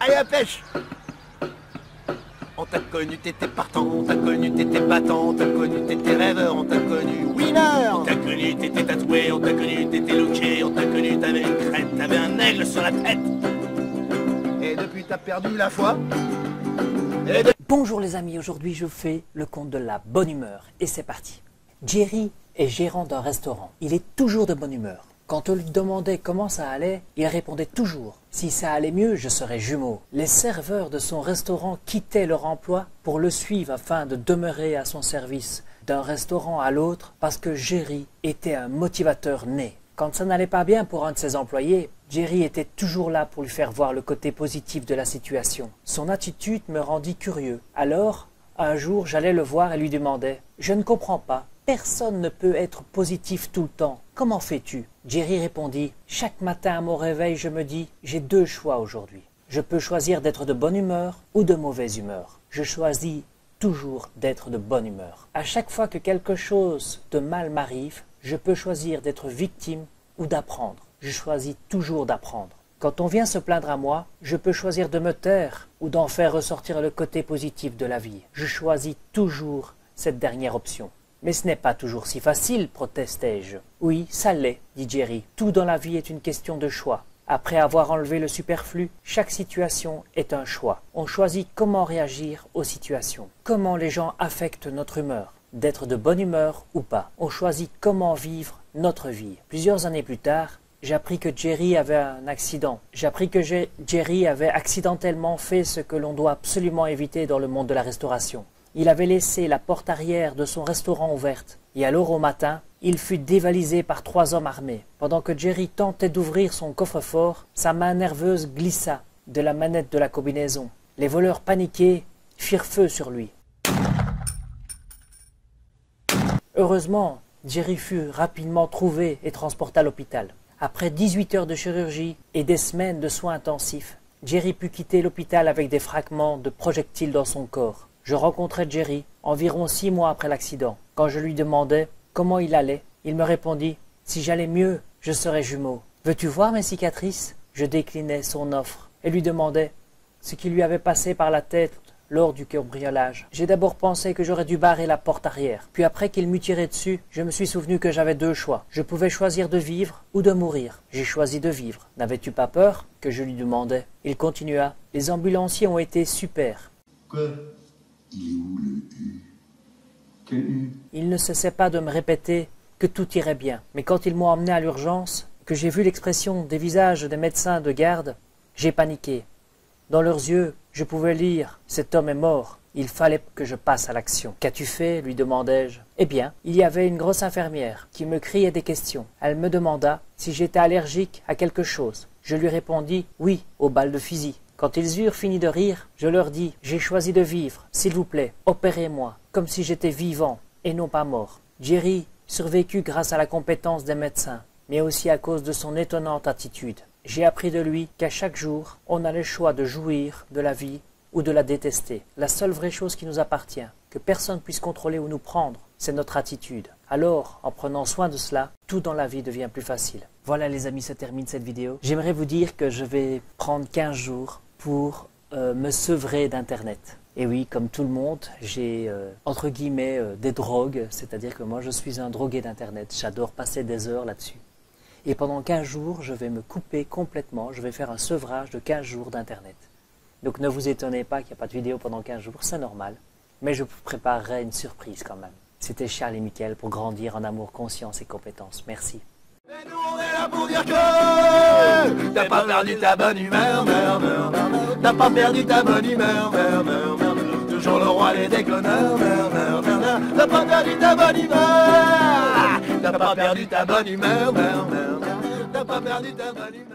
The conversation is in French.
Allez, à pêche! On t'a connu, t'étais partant, on t'a connu, t'étais battant, on t'a connu, t'étais rêveur, on t'a connu winner! On t'a connu, t'étais tatoué, on t'a connu, t'étais looké, on t'a connu, t'avais une crête, t'avais un aigle sur la tête! Et depuis t'as perdu la foi? Bonjour les amis, aujourd'hui je fais le compte de la bonne humeur et c'est parti. Jerry est gérant d'un restaurant, il est toujours de bonne humeur. Quand on lui demandait comment ça allait, il répondait toujours « Si ça allait mieux, je serais jumeau ». Les serveurs de son restaurant quittaient leur emploi pour le suivre afin de demeurer à son service d'un restaurant à l'autre parce que Jerry était un motivateur né. Quand ça n'allait pas bien pour un de ses employés, Jerry était toujours là pour lui faire voir le côté positif de la situation. Son attitude me rendit curieux. Alors, un jour, j'allais le voir et lui demandais « Je ne comprends pas. Personne ne peut être positif tout le temps. Comment fais-tu » Jerry répondit « Chaque matin à mon réveil, je me dis « J'ai deux choix aujourd'hui. Je peux choisir d'être de bonne humeur ou de mauvaise humeur. Je choisis toujours d'être de bonne humeur. À chaque fois que quelque chose de mal m'arrive, je peux choisir d'être victime ou d'apprendre. Je choisis toujours d'apprendre. Quand on vient se plaindre à moi, je peux choisir de me taire ou d'en faire ressortir le côté positif de la vie. Je choisis toujours cette dernière option. Mais ce n'est pas toujours si facile, protestai-je. Oui, ça l'est, dit Jerry. Tout dans la vie est une question de choix. Après avoir enlevé le superflu, chaque situation est un choix. On choisit comment réagir aux situations, comment les gens affectent notre humeur, d'être de bonne humeur ou pas. On choisit comment vivre notre vie. Plusieurs années plus tard, j'appris que Jerry avait un accident. J'appris que Jerry avait accidentellement fait ce que l'on doit absolument éviter dans le monde de la restauration. Il avait laissé la porte arrière de son restaurant ouverte. Et alors au matin, il fut dévalisé par 3 hommes armés. Pendant que Jerry tentait d'ouvrir son coffre-fort, sa main nerveuse glissa de la manette de la combinaison. Les voleurs paniqués firent feu sur lui. Heureusement, Jerry fut rapidement trouvé et transporté à l'hôpital. Après 18 heures de chirurgie et des semaines de soins intensifs, Jerry put quitter l'hôpital avec des fragments de projectiles dans son corps. Je rencontrai Jerry environ 6 mois après l'accident. Quand je lui demandais comment il allait, il me répondit « Si j'allais mieux, je serais jumeau. Veux-tu voir mes cicatrices ?» Je déclinai son offre et lui demandai ce qui lui avait passé par la tête lors du cambriolage. J'ai d'abord pensé que j'aurais dû barrer la porte arrière. Puis après qu'il m'eut tiré dessus, je me suis souvenu que j'avais 2 choix. Je pouvais choisir de vivre ou de mourir. J'ai choisi de vivre. N'avais-tu pas peur ? Que je lui demandais. Il continua. Les ambulanciers ont été super. Quoi ? Il est où le U? Quel U? Il ne cessait pas de me répéter que tout irait bien. Mais quand ils m'ont emmené à l'urgence, que j'ai vu l'expression des visages des médecins de garde, j'ai paniqué. Dans leurs yeux, je pouvais lire « Cet homme est mort. Il fallait que je passe à l'action. »« Qu'as-tu fait » lui demandai-je. Eh bien, il y avait une grosse infirmière qui me criait des questions. Elle me demanda si j'étais allergique à quelque chose. Je lui répondis « Oui, aux balles de fusil. » Quand ils eurent fini de rire, je leur dis « J'ai choisi de vivre. S'il vous plaît, opérez-moi, comme si j'étais vivant et non pas mort. » Jerry survécut grâce à la compétence des médecins, mais aussi à cause de son étonnante attitude. J'ai appris de lui qu'à chaque jour, on a le choix de jouir de la vie ou de la détester. La seule vraie chose qui nous appartient, que personne puisse contrôler ou nous prendre, c'est notre attitude. Alors, en prenant soin de cela, tout dans la vie devient plus facile. Voilà les amis, ça termine cette vidéo. J'aimerais vous dire que je vais prendre 15 jours pour me sevrer d'Internet. Et oui, comme tout le monde, j'ai entre guillemets des drogues, c'est-à-dire que moi je suis un drogué d'Internet. J'adore passer des heures là-dessus. Et pendant 15 jours, je vais me couper complètement, je vais faire un sevrage de 15 jours d'Internet. Donc ne vous étonnez pas qu'il n'y a pas de vidéo pendant 15 jours, c'est normal. Mais je vous préparerai une surprise quand même. C'était Charles et Mickaël pour grandir en amour, conscience et compétence. Merci. Et nous on est là pour dire que t'as pas perdu ta bonne humeur, t'as pas perdu ta bonne humeur, toujours le roi des déconneurs, t'as pas perdu ta bonne humeur, t'as pas perdu ta bonne humeur, t'as pas perdu ta bonne humeur.